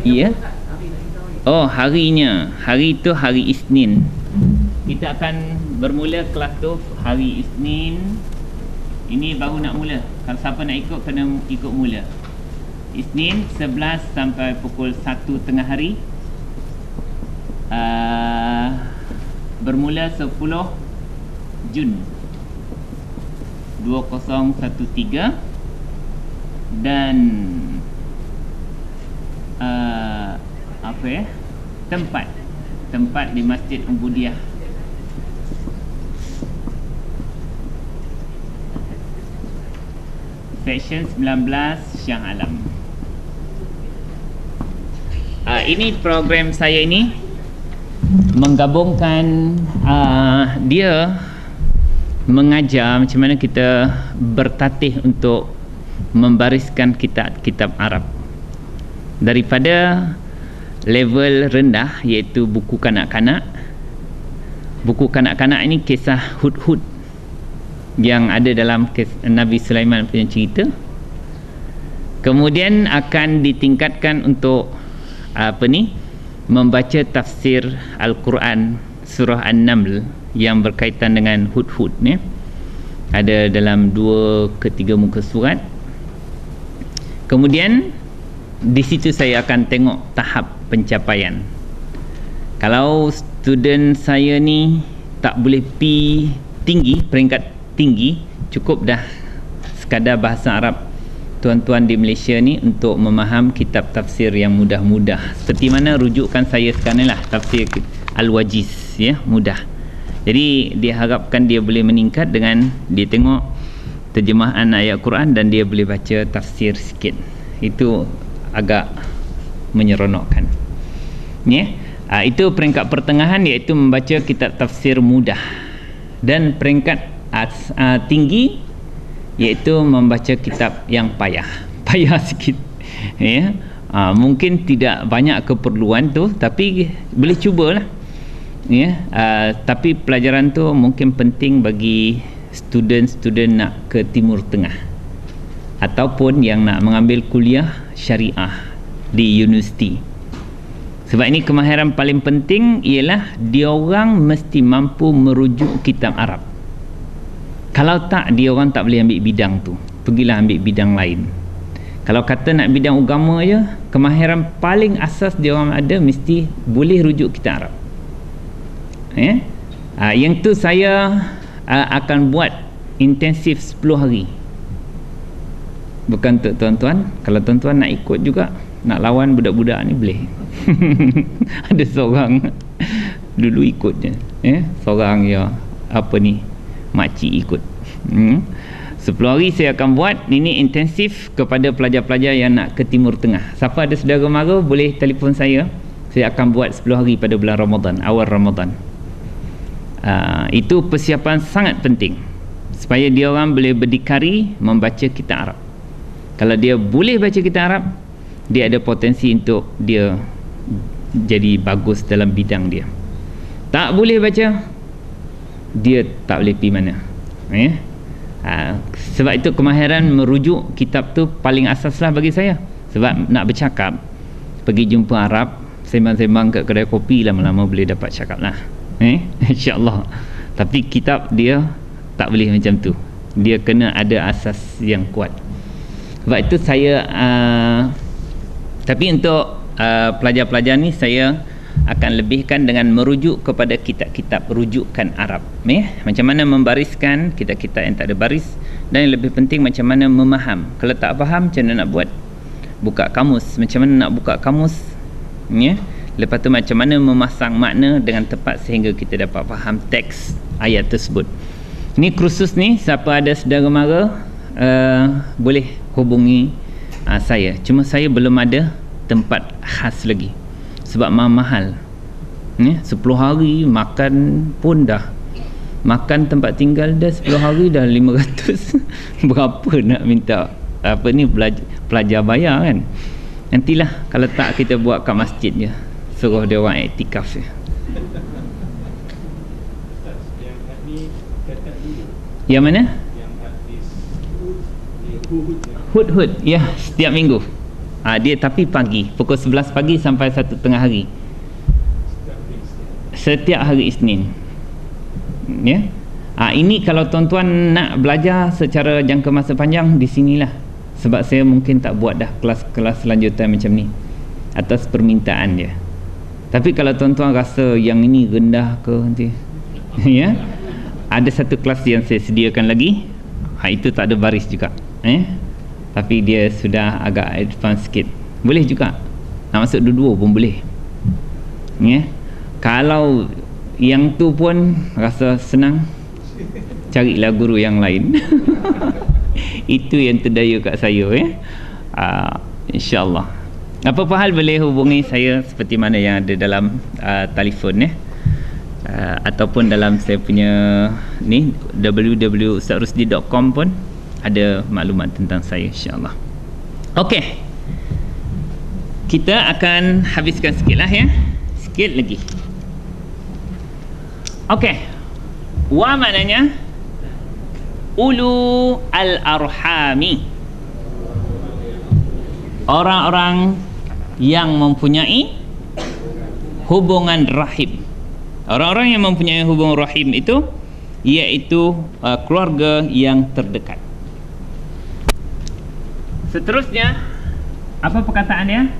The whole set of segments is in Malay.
Ya. Oh, harinya. Hari itu hari Isnin. Kita akan bermula kelas tu hari Isnin. Ini baru nak mula. Kalau siapa nak ikut, kena ikut mula. Isnin 11 sampai pukul 1 tengah hari. Bermula 10 Jun 2013. Dan tempat di Masjid Ubudiyah. Section 19 Shah Alam. Ini program saya ini menggabungkan dia mengajar macam mana kita bertatih untuk membariskan kitab-kitab Arab daripada level rendah, iaitu buku kanak-kanak. Buku kanak-kanak ini kisah Hud-Hud yang ada dalam Nabi Sulaiman punya cerita. Kemudian akan ditingkatkan untuk membaca tafsir Al-Quran surah An-Naml yang berkaitan dengan Hud-Hud ni. Ada dalam 2 ke 3 muka surat. Kemudian di situ saya akan tengok tahap pencapaian. Kalau student saya ni tak boleh pi tinggi, peringkat tinggi, cukup dah sekadar bahasa Arab tuan-tuan di Malaysia ni untuk memaham kitab tafsir yang mudah-mudah. Seperti mana rujukan saya sekarang ni lah, tafsir Al-Wajiz, ya, mudah. Jadi diharapkan dia boleh meningkat dengan dia tengok terjemahan ayat Quran dan dia boleh baca tafsir sikit. Itu agak menyeronokkan. Ya. Itu peringkat pertengahan, iaitu membaca kitab tafsir mudah. Dan peringkat tinggi iaitu membaca kitab yang payah sikit. Ya. Mungkin tidak banyak keperluan tu, tapi boleh cubalah. Ya. Tapi pelajaran tu mungkin penting bagi student nak ke Timur Tengah ataupun yang nak mengambil kuliah syariah di universiti. Sebab ini kemahiran paling penting ialah dia orang mesti mampu merujuk kitab Arab. Kalau tak, dia orang tak boleh ambil bidang tu. Pergilah ambil bidang lain. Kalau kata nak bidang agama je, kemahiran paling asas dia orang ada mesti boleh rujuk kitab Arab. Ya? Yang tu saya akan buat intensif 10 hari. Bukan untuk tuan-tuan. Kalau tuan-tuan nak ikut juga, nak lawan budak-budak ni boleh. Ada seorang dulu ikut je, seorang ya makcik ikut. 10 hari saya akan buat ini intensif kepada pelajar-pelajar yang nak ke Timur Tengah. Siapa ada saudara mara boleh telefon saya. Saya akan buat 10 hari pada bulan Ramadan, awal Ramadan. Itu persiapan sangat penting supaya dia orang boleh berdikari membaca kitab Arab. Kalau dia boleh baca kitab Arab, dia ada potensi untuk dia jadi bagus dalam bidang dia. Tak boleh baca, dia tak boleh pergi mana. Sebab itu kemahiran merujuk kitab tu paling asas lah bagi saya. Sebab nak bercakap, pergi jumpa Arab, sembang-sembang kat kedai kopi, lama-lama boleh dapat cakap lah, insyaAllah. Tapi kitab dia tak boleh macam tu. Dia kena ada asas yang kuat. Sebab itu saya tapi untuk pelajar-pelajar ni saya akan lebihkan dengan merujuk kepada kitab-kitab rujukan Arab. Macam mana membariskan kitab-kitab yang tak ada baris, dan yang lebih penting macam mana memaham. Kalau tak faham, macam mana nak buat? Buka kamus. Macam mana nak buka kamus? Lepas tu macam mana memasang makna dengan tepat sehingga kita dapat faham teks ayat tersebut. Ni kursus ni, siapa ada saudara mara boleh hubungi saya. Cuma saya belum ada tempat khas lagi sebab mahal. 10 hari makan pun dah, makan tempat tinggal dah 10 hari dah 500. Berapa nak minta pelajar bayar kan? Nantilah, kalau tak kita buat kat masjid je, suruh dia orang iktikaf je. Yang mana? Hud-Hud, ya, setiap minggu. Dia tapi pagi, pukul 11 pagi sampai 1 tengah hari. Setiap hari Isnin. Ya. Ini kalau tuan-tuan nak belajar secara jangka masa panjang, di sinilah. Sebab saya mungkin tak buat dah kelas-kelas lanjutan macam ni atas permintaan dia. Tapi kalau tuan-tuan rasa yang ini rendah ke nanti, ya, ada satu kelas yang saya sediakan lagi. Itu tak ada baris juga, tapi dia sudah agak advance sikit. Boleh juga nak masuk dua-dua pun boleh, ya. Kalau yang tu pun rasa senang, carilah guru yang lain. Itu yang terdaya kat saya, ya. InsyaAllah. Apa-apa hal boleh hubungi saya seperti mana yang ada dalam telefon, ya. Ataupun dalam saya punya ni www.ustazrusdi.com pun ada maklumat tentang saya, insyaAllah. Okey, kita akan habiskan sikit lah, ya. Sikit lagi. Okey, wa maknanya ulu al-arhami, orang-orang yang mempunyai hubungan rahim. Orang-orang yang mempunyai hubungan rahim itu iaitu keluarga yang terdekat. Seterusnya, apa perkataannya?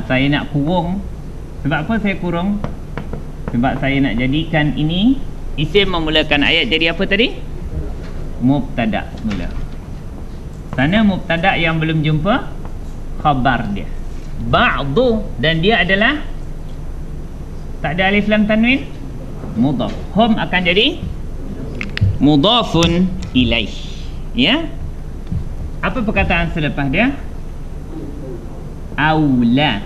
Saya nak kurung. Sebab apa saya kurung? Sebab saya nak jadikan ini isim memulakan ayat jadi apa tadi? Mubtada mula. Sana mubtada yang belum jumpa khabar dia. Ba'du, dan dia adalah tak ada alif lam tanwin, mudhaf. Hum akan jadi mudhafun ilaih. Ya. Apa perkataan selepas dia? Aula.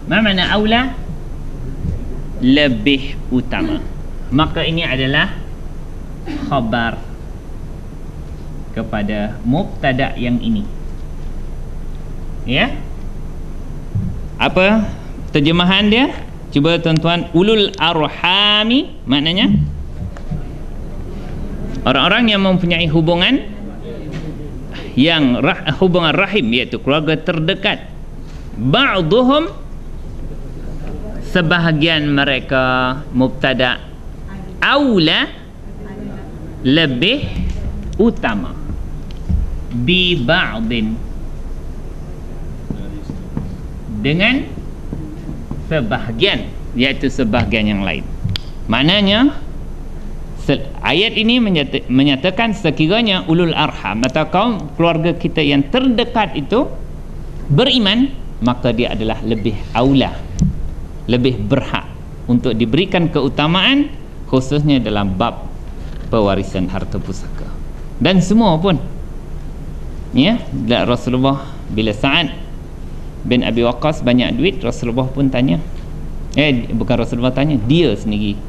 Apa makna aula? Lebih utama. Maka ini adalah khabar kepada mubtada yang ini. Ya. Apa terjemahan dia? Cuba tuan-tuan, ulul arhami maknanya orang-orang yang mempunyai hubungan yang hubungan rahim, iaitu keluarga terdekat. Ba'duhum, sebahagian mereka, mubtada. Aula, lebih utama. Bi ba'din, dengan sebahagian, iaitu sebahagian yang lain. Maknanya ayat ini menyatakan sekiranya ulul arham atau kaum keluarga kita yang terdekat itu beriman, maka dia adalah lebih aula, lebih berhak untuk diberikan keutamaan, khususnya dalam bab pewarisan harta pusaka. Dan semua pun, ya, Rasulullah bila Sa'ad bin Abi Waqqas banyak duit, Rasulullah pun tanya, bukan Rasulullah tanya, dia sendiri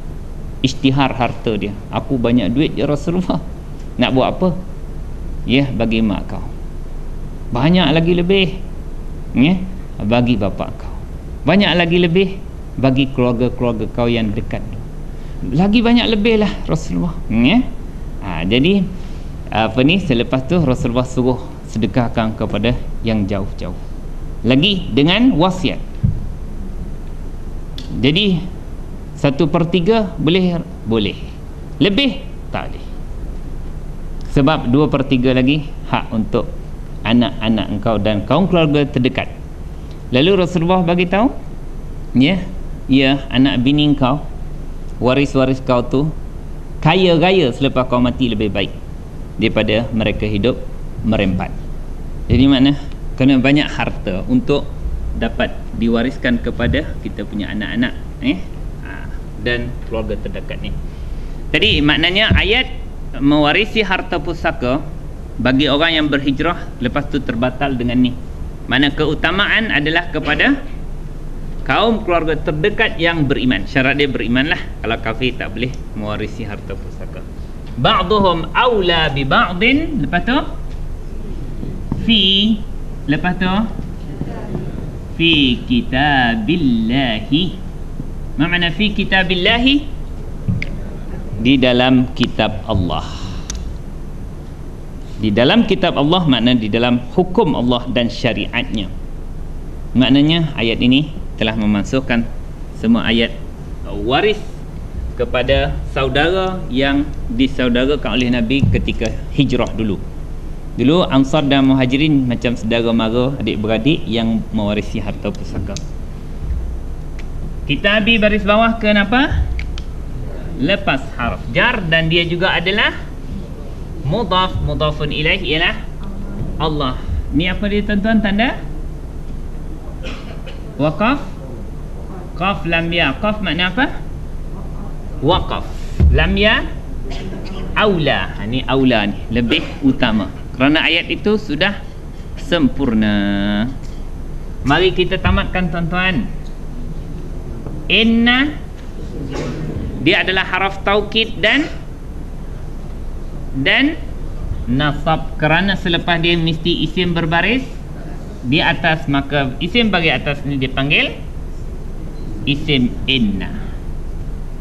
isytihar harta dia. Aku banyak duit ya Rasulullah, nak buat apa? Ya, bagi mak kau. Banyak lagi lebih, ya, bagi bapa kau. Banyak lagi lebih bagi keluarga-keluarga kau yang dekat. Lagi banyak lebih lah Rasulullah, ya. Jadi apa ni, selepas tu Rasulullah suruh sedekahkan kepada yang jauh-jauh lagi dengan wasiat. Jadi 1/3 boleh, lebih tak boleh, sebab 2/3 lagi hak untuk anak-anak engkau dan kaum keluarga terdekat. Lalu Rasulullah bagi tahu, ya, anak bini kau, waris-waris kau tu kaya raya selepas kau mati lebih baik daripada mereka hidup merempat. Jadi mana kena banyak harta untuk dapat diwariskan kepada kita punya anak-anak, dan keluarga terdekat ni. Jadi maknanya ayat mewarisi harta pusaka bagi orang yang berhijrah lepas tu terbatal dengan ni. Mana keutamaan adalah kepada kaum keluarga terdekat yang beriman. Syarat dia beriman lah. Kalau kafir tak boleh mewarisi harta pusaka. Ba'duhum aula bi ba'din, lepas tu fi, lepas tu fi kitabillahi. Apa makna fi kitabillahi? Di dalam kitab Allah. Di dalam kitab Allah makna di dalam hukum Allah dan syariatnya. Maknanya ayat ini telah memasukkan semua ayat waris kepada saudara yang disaudarakan oleh Nabi ketika hijrah dulu. Dulu Ansar dan Muhajirin macam saudara mara, adik-beradik yang mewarisi harta pusaka. Kita ambil baris bawah kenapa? Lepas harf jar, dan dia juga adalah mudhaf, mudhafun ilaih ialah Allah. Ni apa dia tuan-tuan tanda? Waqaf. Qaf lam ya. Qaf makna apa? Waqaf. Lam ya aula. Ni aula ni lebih utama. Kerana ayat itu sudah sempurna. Mari kita tamatkan tuan-tuan. Inna dia adalah haraf taukid dan nasab, kerana selepas dia mesti isim berbaris di atas, maka isim bagi atas ni dipanggil isim inna.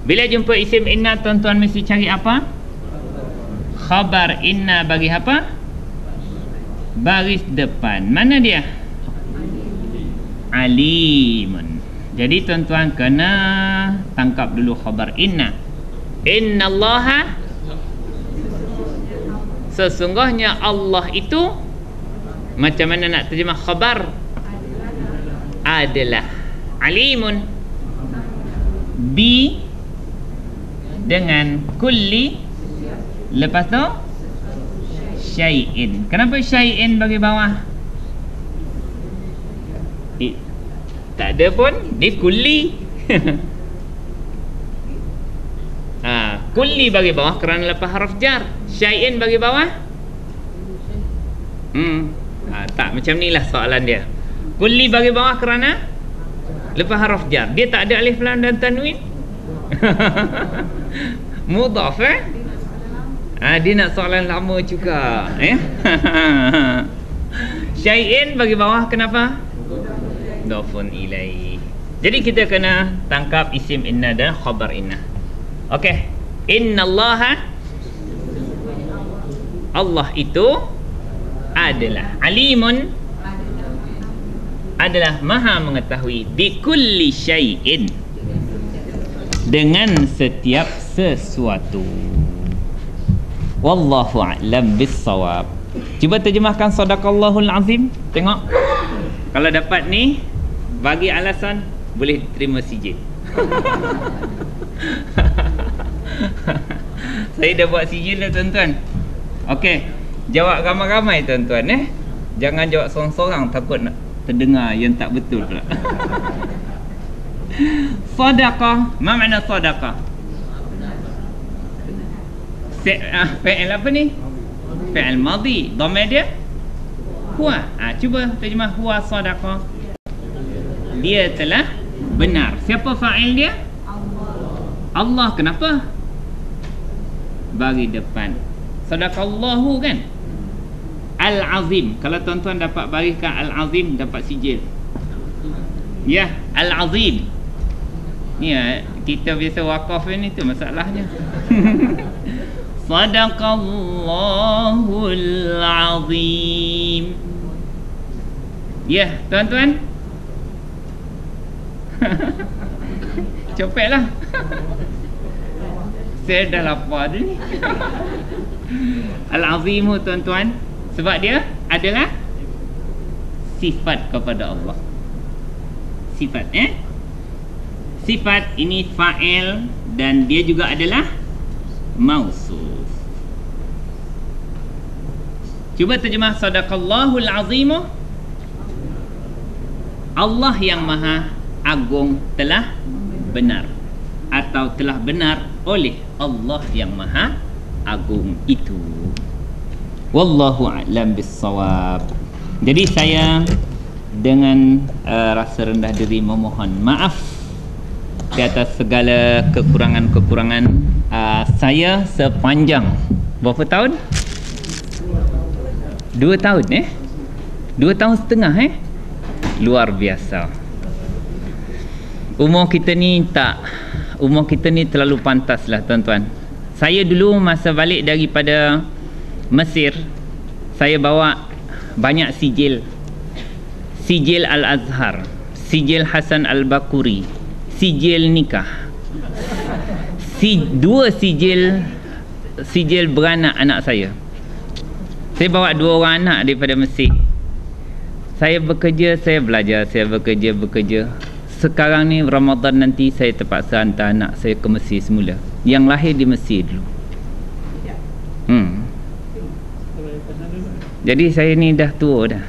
Bila jumpa isim inna, tuan-tuan mesti cari apa? Khabar inna bagi apa? Baris depan. Mana dia? Alimun. Jadi tuan-tuan kena tangkap dulu khabar inna. Innallaha, sesungguhnya Allah itu, macam mana nak terjemah khabar? Adalah alimun bi dengan kulli, lepas tu syai'in. Kenapa syai'in bagi bawah? Tak ada pun, dia kulli. Kulli bagi bawah kerana lepas harf jar. Syai'in bagi bawah tak, macam ni lah soalan dia. Kulli bagi bawah kerana lepas harf jar. Dia tak ada alif lam dan tanwin. Mudhaf dia nak soalan lama juga Syai'in bagi bawah kenapa? Mudhafun ilaih. Jadi kita kena tangkap isim inna dan khabar inna. Okey. Innallaha, Allah itu adalah alimun, adalah maha mengetahui bikulli syai'in, dengan setiap sesuatu. Wallahu a'lam bissawab. Cuba terjemahkan sadaqallahul azim. Tengok. Kalau dapat ni, bagi alasan boleh terima sijil. Saya dah buat sijil dah tuan-tuan. Okey, jawab ramai-ramai tuan-tuan Jangan jawab sorang-sorang, takut nak terdengar yang tak betul pula. Sadaqah, apa makna sadaqah? Fi'il apa ni? Fi'il madhi. Dhamir dia huwa. Cuba terjemah huwa sadaqah. Dia telah benar. Siapa fa'il dia? Allah. Kenapa? Bagi depan. Sadaqallahu kan? Al-Azim. Kalau tuan-tuan dapat bariskan Al-Azim, dapat sijil. Ya, Al-Azim. Ni kita biasa wakaf ni tu masalahnya. Sadaqallahul Azim. Ya, tuan-tuan. Cepatlah. Saya dah lapar ni. Al-Azimu tuan-tuan, sebab dia adalah sifat kepada Allah. Sifat sifat ini fa'il, dan dia juga adalah mausuf. Cuba terjemah sadaqallahul azimu. Allah yang maha agung telah benar, atau telah benar oleh Allah yang maha agung itu. Wallahu a'lam bissawab. Jadi saya dengan rasa rendah diri memohon maaf di atas segala kekurangan-kekurangan saya sepanjang berapa tahun? 2 tahun 2 tahun setengah luar biasa. Umur kita ni terlalu pantas lah tuan-tuan. Saya dulu masa balik daripada Mesir, saya bawa banyak sijil. Sijil Al-Azhar, sijil Hasan Al-Bakuri, sijil nikah, dua sijil beranak anak saya. Saya bawa 2 orang anak daripada Mesir. Saya bekerja, saya belajar, saya bekerja. Sekarang ni Ramadan nanti saya terpaksa hantar anak saya ke Mesir semula. Yang lahir di Mesir dulu. Jadi saya ni dah tua dah.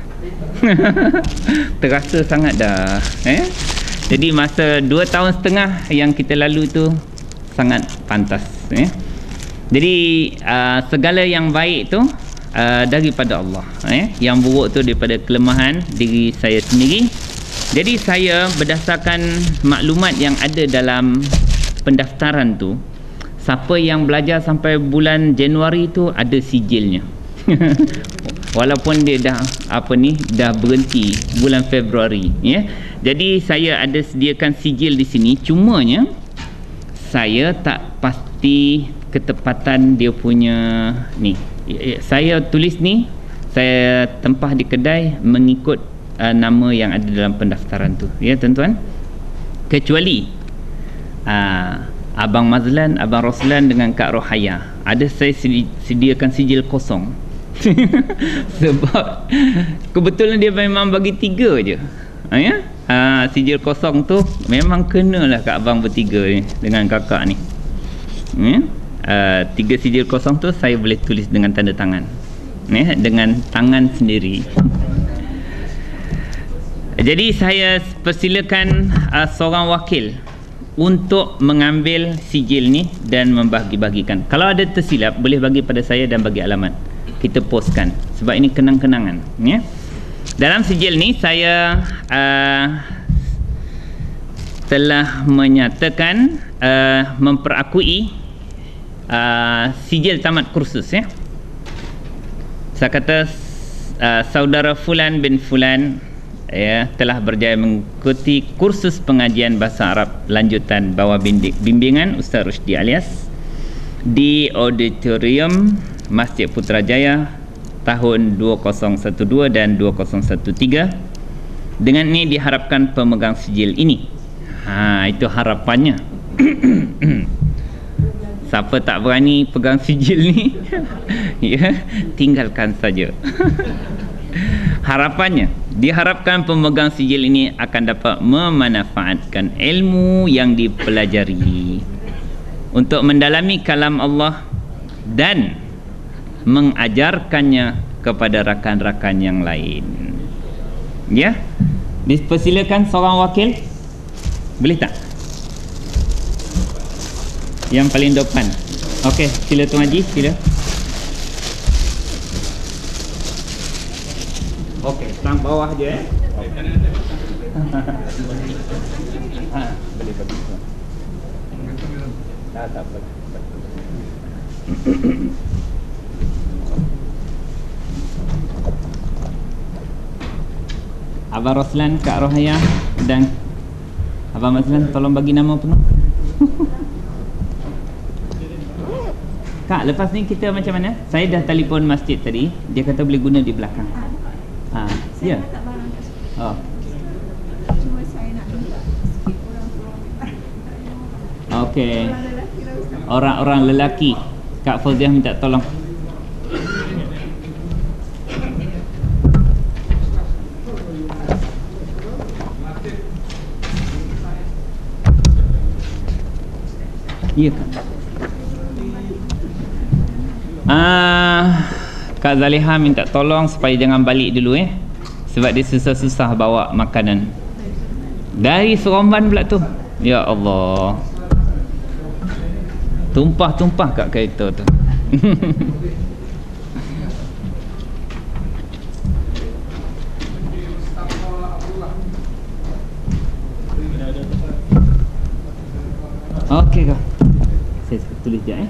Terasa sangat dah. Jadi masa 2 tahun setengah yang kita lalu tu sangat pantas. Jadi segala yang baik tu daripada Allah. Yang buruk tu daripada kelemahan diri saya sendiri. Jadi saya berdasarkan maklumat yang ada dalam pendaftaran tu, siapa yang belajar sampai bulan Januari tu ada sijilnya. Walaupun dia dah dah berhenti bulan Februari, ya. Jadi saya ada sediakan sijil di sini, cumanya saya tak pasti ketepatan dia punya ni. Saya tulis ni, saya tempah di kedai mengikut nama yang ada dalam pendaftaran tu, ya tuan-tuan. Kecuali Abang Mazlan, Abang Roslan dengan Kak Rohaya, ada saya sediakan sijil kosong. Sebab kebetulan dia memang bagi 3 je, ya. Sijil kosong tu memang kenalah kat abang bertiga ni dengan kakak ni, ya. 3 sijil kosong tu saya boleh tulis dengan tanda tangan, ya, dengan tangan sendiri. Jadi saya persilakan seorang wakil untuk mengambil sijil ni dan membagi-bagikan. Kalau ada tersilap boleh bagi pada saya dan bagi alamat, kita postkan, sebab ini kenang-kenangan, ya. Dalam sijil ni saya telah menyatakan memperakui sijil tamat kursus, ya. Saya kata saudara Fulan bin Fulan, ya, telah berjaya mengikuti kursus pengajian bahasa Arab lanjutan bawah bimbingan Ustaz Rusdi Alias di auditorium Masjid Putrajaya tahun 2012 dan 2013. Dengan ini diharapkan pemegang sijil ini, itu harapannya. Siapa tak berani pegang sijil ni, ya, tinggalkan saja. Harapannya, diharapkan pemegang sijil ini akan dapat memanfaatkan ilmu yang dipelajari untuk mendalami kalam Allah dan mengajarkannya kepada rakan-rakan yang lain. Ya, dipersilakan seorang wakil, boleh tak? Yang paling depan. Okey, sila Tuan Haji, sila. Okey, sang bawah je, boleh bagi tuan. Tak apa. Abang Roslan, Kak Rohaya dan Abang Mazlan, tolong bagi nama penuh. Kak, lepas ni kita macam mana? Saya dah telefon masjid tadi, dia kata boleh guna di belakang. Ya. Oh. Cuma saya nak minta sikit orang-orang. Okey. Orang-orang lelaki. Kak Fauziah minta tolong. Ya, Kak. Kak Zaliha minta tolong supaya jangan balik dulu, sebab dia susah-susah bawa makanan dari Seremban pula tu. Ya Allah, tumpah-tumpah kat kereta tu. Okey, Kak. Saya tulis je,